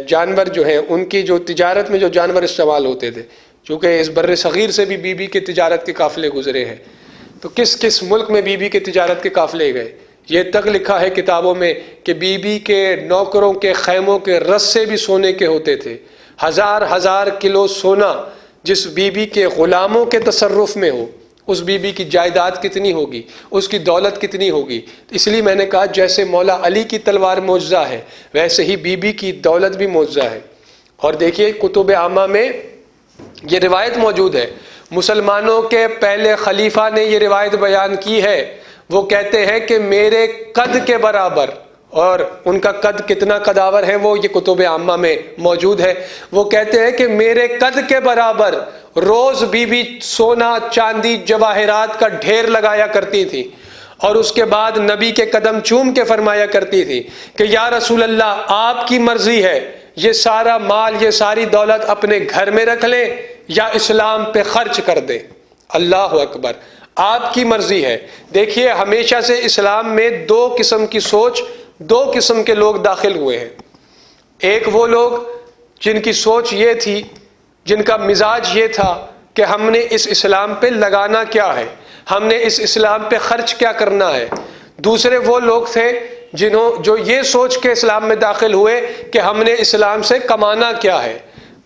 جانور جو ہیں، ان کی جو تجارت میں جو جانور استعمال ہوتے تھے، چونکہ اس برّ صغیر سے بھی بی بی کے تجارت کے قافلے گزرے ہیں، تو کس کس ملک میں بی بی کے تجارت کے قافلے گئے۔ یہ تک لکھا ہے کتابوں میں کہ بی بی کے نوکروں کے خیموں کے رسے بھی سونے کے ہوتے تھے۔ 1000 کلو سونا جس بی بی کے غلاموں کے تصرف میں ہو، اس بی بی کی جائیداد کتنی ہوگی، اس کی دولت کتنی ہوگی۔ اس لیے میں نے کہا جیسے مولا علی کی تلوار معجزہ ہے، ویسے ہی بی بی کی دولت بھی معجزہ ہے۔ اور دیکھیے کتب عامہ میں یہ روایت موجود ہے، مسلمانوں کے پہلے خلیفہ نے یہ روایت بیان کی ہے۔ وہ کہتے ہیں کہ میرے قد کے برابر اور ان کا قد کتنا قداور ہے وہ یہ کتب عامہ میں موجود ہے۔ وہ کہتے ہیں کہ میرے قد کے برابر روز بی بی سونا چاندی جواہرات کا ڈھیر لگایا کرتی تھی، اور اس کے بعد نبی کے قدم چوم کے فرمایا کرتی تھی کہ یا رسول اللہ آپ کی مرضی ہے، یہ سارا مال یہ ساری دولت اپنے گھر میں رکھ لیں یا اسلام پہ خرچ کر دیں۔ اللہ اکبر، آپ کی مرضی ہے۔ دیکھیے ہمیشہ سے اسلام میں دو قسم کی سوچ، دو قسم کے لوگ داخل ہوئے ہیں۔ ایک وہ لوگ جن کی سوچ یہ تھی، جن کا مزاج یہ تھا کہ ہم نے اس اسلام پہ لگانا کیا ہے، ہم نے اس اسلام پہ خرچ کیا کرنا ہے۔ دوسرے وہ لوگ تھے جو یہ سوچ کے اسلام میں داخل ہوئے کہ ہم نے اسلام سے کمانا کیا ہے۔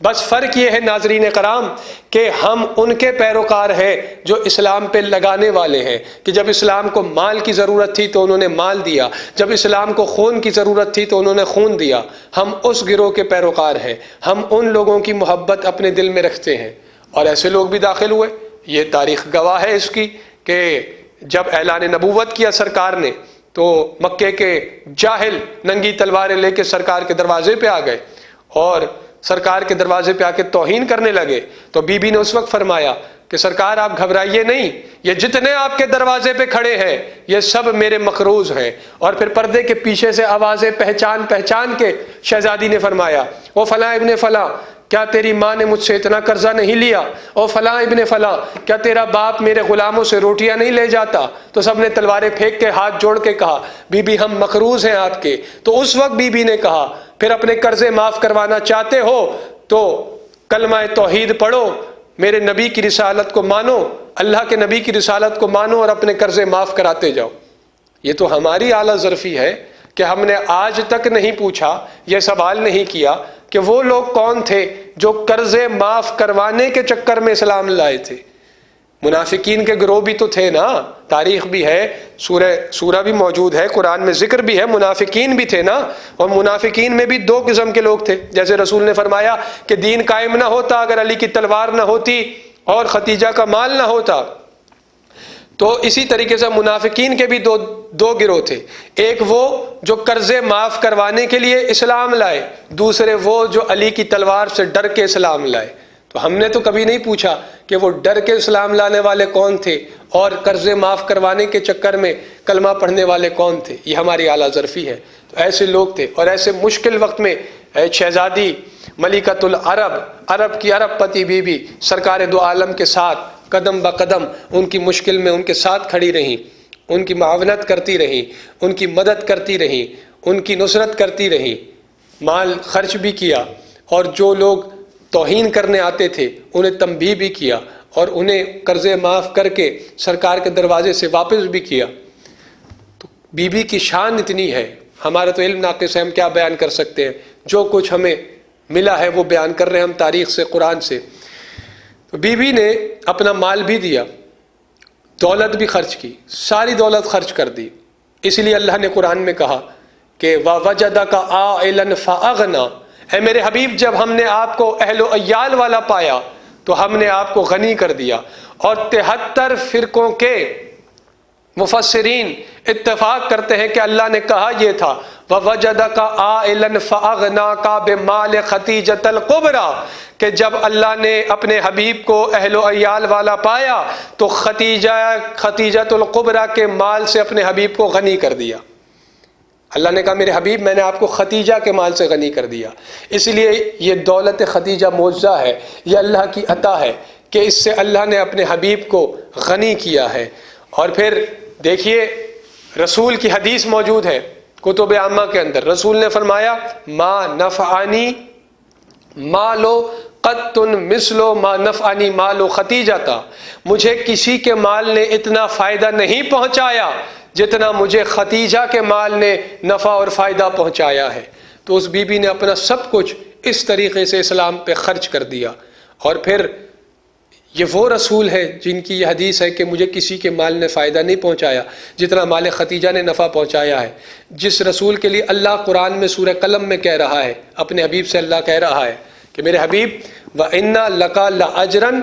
بس فرق یہ ہے ناظرین کرام کہ ہم ان کے پیروکار ہیں جو اسلام پہ لگانے والے ہیں، کہ جب اسلام کو مال کی ضرورت تھی تو انہوں نے مال دیا، جب اسلام کو خون کی ضرورت تھی تو انہوں نے خون دیا۔ ہم اس گروہ کے پیروکار ہیں، ہم ان لوگوں کی محبت اپنے دل میں رکھتے ہیں، اور ایسے لوگ بھی داخل ہوئے۔ یہ تاریخ گواہ ہے اس کی کہ جب اعلان نبوت کیا سرکار نے تو مکے کے جاہل ننگی تلواریں لے کے سرکار کے دروازے پہ آ گئے اور سرکار کے دروازے پہ آ کے توہین کرنے لگے۔ تو بی بی نے اس وقت فرمایا کہ سرکار آپ گھبرائیے نہیں، یہ جتنے آپ کے دروازے پہ کھڑے ہیں یہ سب میرے مقروض ہیں۔ اور پھر پردے کے پیچھے سے آوازیں پہچان کے شہزادی نے فرمایا، او فلاں ابن فلاں، کیا تیری ماں نے مجھ سے اتنا قرضہ نہیں لیا؟ او فلاں ابن فلاں، کیا تیرا باپ میرے غلاموں سے روٹیاں نہیں لے جاتا؟ تو سب نے تلواریں پھینک کے ہاتھ جوڑ کے کہا بی بی ہم مقروض ہیں آپ کے۔ تو اس وقت بی بی نے کہا پھر اپنے قرضے معاف کروانا چاہتے ہو تو کلمہ توحید پڑھو، میرے نبی کی رسالت کو مانو، اللہ کے نبی کی رسالت کو مانو اور اپنے قرضے معاف کراتے جاؤ۔ یہ تو ہماری اعلیٰ ظرفی ہے کہ ہم نے آج تک نہیں پوچھا، یہ سوال نہیں کیا کہ وہ لوگ کون تھے جو قرضے معاف کروانے کے چکر میں اسلام لائے تھے۔ منافقین کے گروہ بھی تو تھے نا، تاریخ بھی ہے، سورہ بھی موجود ہے، قرآن میں ذکر بھی ہے، منافقین بھی تھے نا، اور منافقین میں بھی دو قسم کے لوگ تھے۔ جیسے رسول نے فرمایا کہ دین قائم نہ ہوتا اگر علی کی تلوار نہ ہوتی اور ختیجہ کا مال نہ ہوتا، تو اسی طریقے سے منافقین کے بھی دو گروہ تھے۔ ایک وہ جو قرضے معاف کروانے کے لیے اسلام لائے، دوسرے وہ جو علی کی تلوار سے ڈر کے اسلام لائے۔ تو ہم نے تو کبھی نہیں پوچھا کہ وہ ڈر کے اسلام لانے والے کون تھے اور قرضے معاف کروانے کے چکر میں کلمہ پڑھنے والے کون تھے۔ یہ ہماری اعلیٰ ظرفی ہے۔ تو ایسے لوگ تھے، اور ایسے مشکل وقت میں شہزادی ملکۃ العرب، عرب کی عرب پتی بی بی سرکار دو عالم کے ساتھ قدم بقدم ان کی مشکل میں ان کے ساتھ کھڑی رہیں، ان کی معاونت کرتی رہیں، ان کی مدد کرتی رہیں، ان کی نصرت کرتی رہیں، مال خرچ بھی کیا، اور جو لوگ توہین کرنے آتے تھے انہیں تنبیہ بھی کیا، اور انہیں قرضے معاف کر کے سرکار کے دروازے سے واپس بھی کیا۔ تو بی بی کی شان اتنی ہے، ہمارا تو علم ناقص ہے، ہم کیا بیان کر سکتے ہیں؟ جو کچھ ہمیں ملا ہے وہ بیان کر رہے ہیں ہم تاریخ سے، قرآن سے۔ تو بی بی نے اپنا مال بھی دیا، دولت بھی خرچ کی، ساری دولت خرچ کر دی۔ اس لیے اللہ نے قرآن میں کہا کہ وَوَجَدَكَ عَائِلًا فَأَغْنَىٰ، اے میرے حبیب جب ہم نے آپ کو اہل و عیال والا پایا تو ہم نے آپ کو غنی کر دیا۔ اور 73 فرقوں کے مفسرین اتفاق کرتے ہیں کہ اللہ نے کہا یہ تھا وَوَجَدَكَ عَائِلًا فَأَغْنَاكَ بِمَالِ خَدِیجَةَ الْكُبْرَىٰ، کہ جب اللہ نے اپنے حبیب کو اہل و عیال والا پایا تو خدیجۃ الکبریٰ کے مال سے اپنے حبیب کو غنی کر دیا۔ اللہ نے کہا میرے حبیب میں نے آپ کو خدیجہ کے مال سے غنی کر دیا۔ اس لیے یہ دولت خدیجہ معجزہ ہے، یہ اللہ کی عطا ہے کہ اس سے اللہ نے اپنے حبیب کو غنی کیا ہے۔ اور پھر دیکھیے رسول کی حدیث موجود ہے کتب عامہ کے اندر، رسول نے فرمایا ما نفعنی مالو قط مثلو ما نفعنی مالو خدیجہ، مجھے کسی کے مال نے اتنا فائدہ نہیں پہنچایا جتنا مجھے خدیجہ کے مال نے نفع اور فائدہ پہنچایا ہے۔ تو اس بی بی نے اپنا سب کچھ اس طریقے سے اسلام پہ خرچ کر دیا۔ اور پھر یہ وہ رسول ہے جن کی یہ حدیث ہے کہ مجھے کسی کے مال نے فائدہ نہیں پہنچایا جتنا مال خدیجہ نے نفع پہنچایا ہے، جس رسول کے لیے اللہ قرآن میں سورہ قلم میں کہہ رہا ہے، اپنے حبیب سے اللہ کہہ رہا ہے کہ میرے حبیب وَإِنَّ لَكَ لَأَجْرًا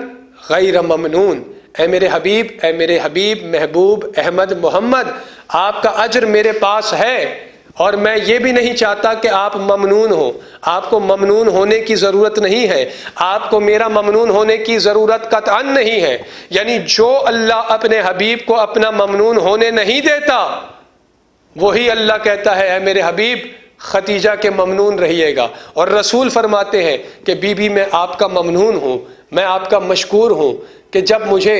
غَيْرَ مَمْنُونَ، اے میرے حبیب محبوب احمد محمد، آپ کا اجر میرے پاس ہے اور میں یہ بھی نہیں چاہتا کہ آپ ممنون ہو. آپ کو ممنون ہونے کی ضرورت نہیں ہے، آپ کو میرا ممنون ہونے کی ضرورت قطعاً نہیں ہے. یعنی جو اللہ اپنے حبیب کو اپنا ممنون ہونے نہیں دیتا، وہی اللہ کہتا ہے اے میرے حبیب ختیجہ کے ممنون رہیے گا. اور رسول فرماتے ہیں کہ بی بی میں آپ کا ممنون ہوں، میں آپ کا مشکور ہوں کہ جب مجھے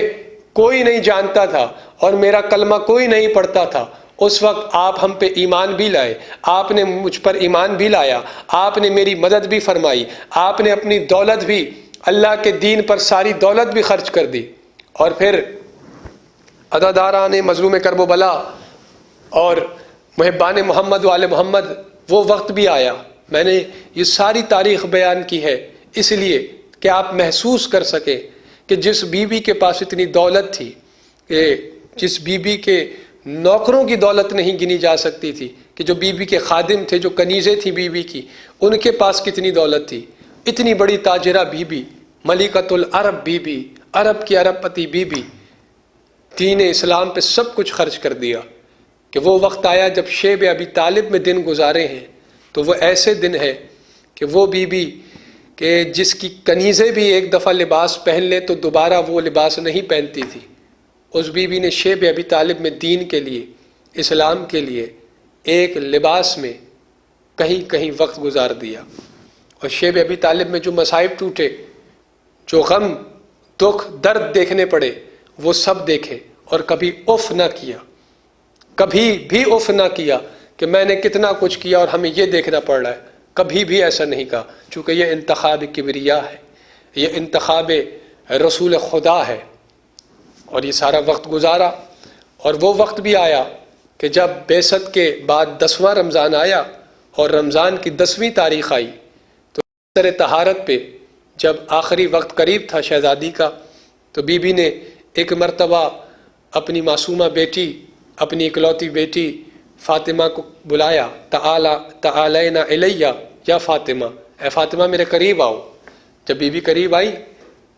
کوئی نہیں جانتا تھا اور میرا کلمہ کوئی نہیں پڑھتا تھا، اس وقت آپ ہم پہ ایمان بھی لائے، آپ نے مجھ پر ایمان بھی لایا، آپ نے میری مدد بھی فرمائی، آپ نے اپنی دولت بھی اللہ کے دین پر ساری دولت بھی خرچ کر دی. اور پھر عزاداران مظلوم کرب و بلا اور محبان محمد وآل محمد، وہ وقت بھی آیا. میں نے یہ ساری تاریخ بیان کی ہے اس لیے کہ آپ محسوس کر سکیں کہ جس بی بی کے پاس اتنی دولت تھی، کہ جس بی بی کے نوکروں کی دولت نہیں گنی جا سکتی تھی، کہ جو بی بی کے خادم تھے، جو کنیزیں تھیں بی بی کی، ان کے پاس کتنی دولت تھی. اتنی بڑی تاجرہ بی بی، ملکۃ العرب بی بی، عرب کی عرب پتی بی بی، دین اسلام پہ سب کچھ خرچ کر دیا. کہ وہ وقت آیا جب شیب ابی طالب میں دن گزارے ہیں، تو وہ ایسے دن ہیں کہ وہ بی بی کہ جس کی کنیزیں بھی ایک دفعہ لباس پہن لے تو دوبارہ وہ لباس نہیں پہنتی تھی، اس بی بی نے شیب ابی طالب میں دین کے لیے، اسلام کے لیے ایک لباس میں کہیں کہیں وقت گزار دیا. اور شیب ابی طالب میں جو مصائب ٹوٹے، جو غم دکھ درد دیکھنے پڑے، وہ سب دیکھے اور کبھی اف نہ کیا، کبھی بھی اف نہ کیا کہ میں نے کتنا کچھ کیا اور ہمیں یہ دیکھنا پڑ رہا ہے. کبھی بھی ایسا نہیں کہا، چونکہ یہ انتخاب کبریا ہے، یہ انتخاب رسول خدا ہے. اور یہ سارا وقت گزارا. اور وہ وقت بھی آیا کہ جب بعثت کے بعد 10واں رمضان آیا اور رمضان کی 10ویں تاریخ آئی، تو سر طہارت پہ جب آخری وقت قریب تھا شہزادی کا، تو بی بی نے ایک مرتبہ اپنی معصومہ بیٹی، اپنی اکلوتی بیٹی فاطمہ کو بلایا، تعالینا الیہ یا فاطمہ، اے فاطمہ میرے قریب آؤ. جب بی بی قریب آئی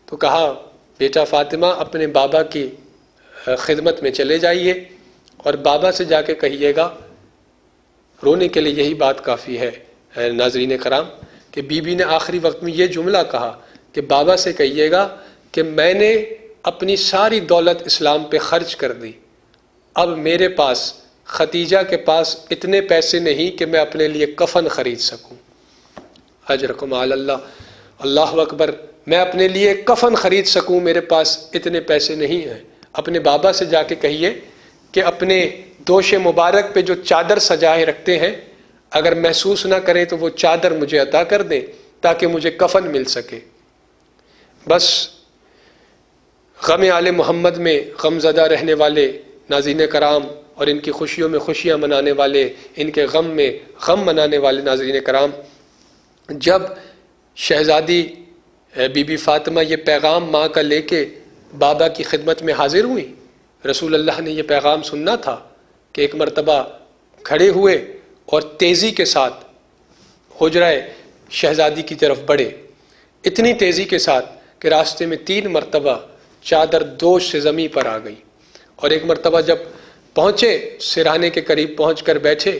تو کہا بیٹا فاطمہ اپنے بابا کی خدمت میں چلے جائیے اور بابا سے جا کے کہیے گا. رونے کے لیے یہی بات کافی ہے ناظرین کرام کہ بی بی نے آخری وقت میں یہ جملہ کہا کہ بابا سے کہیے گا کہ میں نے اپنی ساری دولت اسلام پہ خرچ کر دی، اب میرے پاس، ختیجہ کے پاس اتنے پیسے نہیں کہ میں اپنے لیے کفن خرید سکوں. اجرکم علی اللہ، اللہ اکبر، میں اپنے لیے کفن خرید سکوں، میرے پاس اتنے پیسے نہیں ہیں. اپنے بابا سے جا کے کہیے کہ اپنے دوش مبارک پہ جو چادر سجائے رکھتے ہیں، اگر محسوس نہ کریں تو وہ چادر مجھے عطا کر دیں تاکہ مجھے کفن مل سکے. بس غم آل محمد میں غم زدہ رہنے والے ناظرین کرام اور ان کی خوشیوں میں خوشیاں منانے والے، ان کے غم میں غم منانے والے ناظرین کرام، جب شہزادی بی بی فاطمہ یہ پیغام ماں کا لے کے بابا کی خدمت میں حاضر ہوئی، رسول اللہ نے یہ پیغام سننا تھا کہ ایک مرتبہ کھڑے ہوئے اور تیزی کے ساتھ حجرہ شہزادی کی طرف بڑھے، اتنی تیزی کے ساتھ کہ راستے میں 3 مرتبہ چادر دوش سے زمین پر آ گئی. اور ایک مرتبہ جب پہنچے، سرہانے کے قریب پہنچ کر بیٹھے،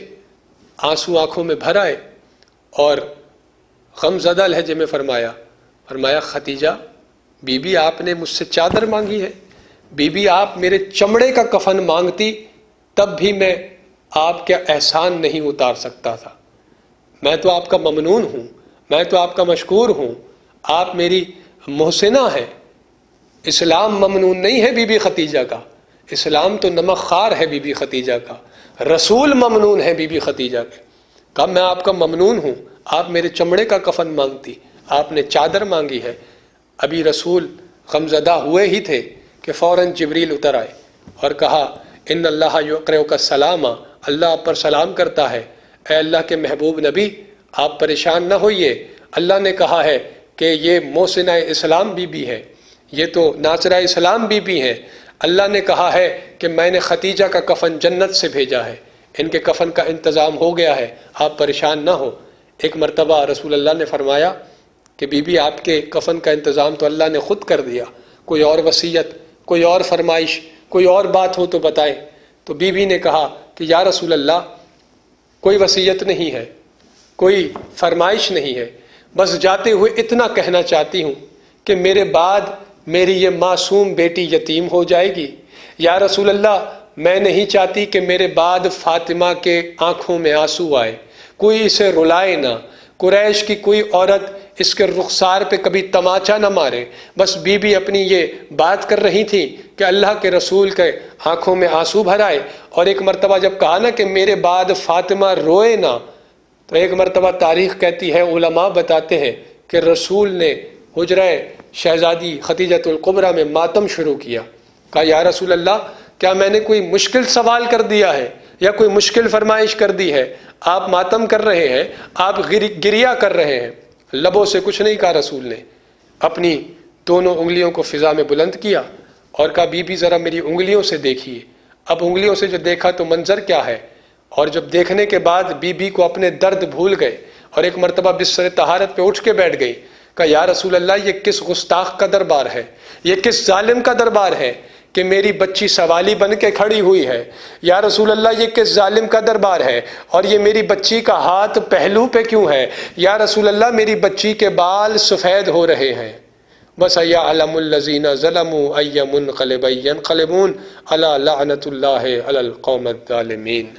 آنسو آنکھوں میں بھر آئے اور غم زدہ لہجے میں فرمایا ختیجہ، بی بی آپ نے مجھ سے چادر مانگی ہے، بی بی آپ میرے چمڑے کا کفن مانگتی تب بھی میں آپ کا احسان نہیں اتار سکتا تھا. میں تو آپ کا ممنون ہوں، میں تو آپ کا مشکور ہوں، آپ میری محسنہ ہیں. اسلام ممنون نہیں ہے بی بی ختیجہ کا، اسلام تو نمک خوار ہے بی بی ختیجہ کا، رسول ممنون ہے بی بی ختیجہ کے. کہا میں آپ کا ممنون ہوں، آپ میرے چمڑے کا کفن مانگتی، آپ نے چادر مانگی ہے. ابھی رسول غمزدہ ہوئے ہی تھے کہ فوراً جبریل اتر آئے اور کہا ان اللہ یقرئک السلام، اللہ آپ پر سلام کرتا ہے. اے اللہ کے محبوب نبی آپ پریشان نہ ہوئیے، اللہ نے کہا ہے کہ یہ محسنہ اسلام بی بی ہے، یہ تو ناصرہ اسلام بی بی ہیں. اللہ نے کہا ہے کہ میں نے ختیجہ کا کفن جنت سے بھیجا ہے، ان کے کفن کا انتظام ہو گیا ہے، آپ پریشان نہ ہو. ایک مرتبہ رسول اللہ نے فرمایا کہ بی بی آپ کے کفن کا انتظام تو اللہ نے خود کر دیا، کوئی اور وصیت، کوئی اور فرمائش، کوئی اور بات ہو تو بتائیں. تو بی بی نے کہا کہ یا رسول اللہ کوئی وصیت نہیں ہے، کوئی فرمائش نہیں ہے، بس جاتے ہوئے اتنا کہنا چاہتی ہوں کہ میرے بعد میری یہ معصوم بیٹی یتیم ہو جائے گی۔ یا رسول اللہ، میں نہیں چاہتی کہ میرے بعد فاطمہ کے آنکھوں میں آنسو آئے، کوئی اسے رلائے نہ، قریش کی کوئی عورت اس کے رخسار پہ کبھی تماچا نہ مارے۔ بس بی بی اپنی یہ بات کر رہی تھی کہ اللہ کے رسول کے آنکھوں میں آنسو بھر آئے، اور ایک مرتبہ جب کہا نا کہ میرے بعد فاطمہ روئے نہ، تو ایک مرتبہ تاریخ کہتی ہے، علماء بتاتے ہیں کہ رسول نے حجرہ شہزادی خدیجۃ الکبریٰ میں ماتم شروع کیا۔ کہا یا رسول اللہ، کیا میں نے کوئی مشکل سوال کر دیا ہے یا کوئی مشکل فرمائش کر دی ہے؟ آپ ماتم کر رہے ہیں، آپ گریہ کر رہے ہیں۔ لبوں سے کچھ نہیں کہا رسول نے، اپنی دونوں انگلیوں کو فضا میں بلند کیا اور کہا بی بی ذرا میری انگلیوں سے دیکھیے۔ اب انگلیوں سے جو دیکھا تو منظر کیا ہے، اور جب دیکھنے کے بعد بی بی کو اپنے درد بھول گئے اور ایک مرتبہ بستر طہارت پہ اٹھ کے بیٹھ گئی۔ کہا یا رسول اللہ، یہ کس گستاخ کا دربار ہے، یہ کس ظالم کا دربار ہے کہ میری بچی سوالی بن کے کھڑی ہوئی ہے؟ یا رسول اللہ، یہ کس ظالم کا دربار ہے، اور یہ میری بچی کا ہاتھ پہلو پہ کیوں ہے؟ یا رسول اللہ، میری بچی کے بال سفید ہو رہے ہیں۔ بس یعلم الذین ظلموا ای منقلب ینقلبون الا لعنۃ اللہ علی القوم الظالمین۔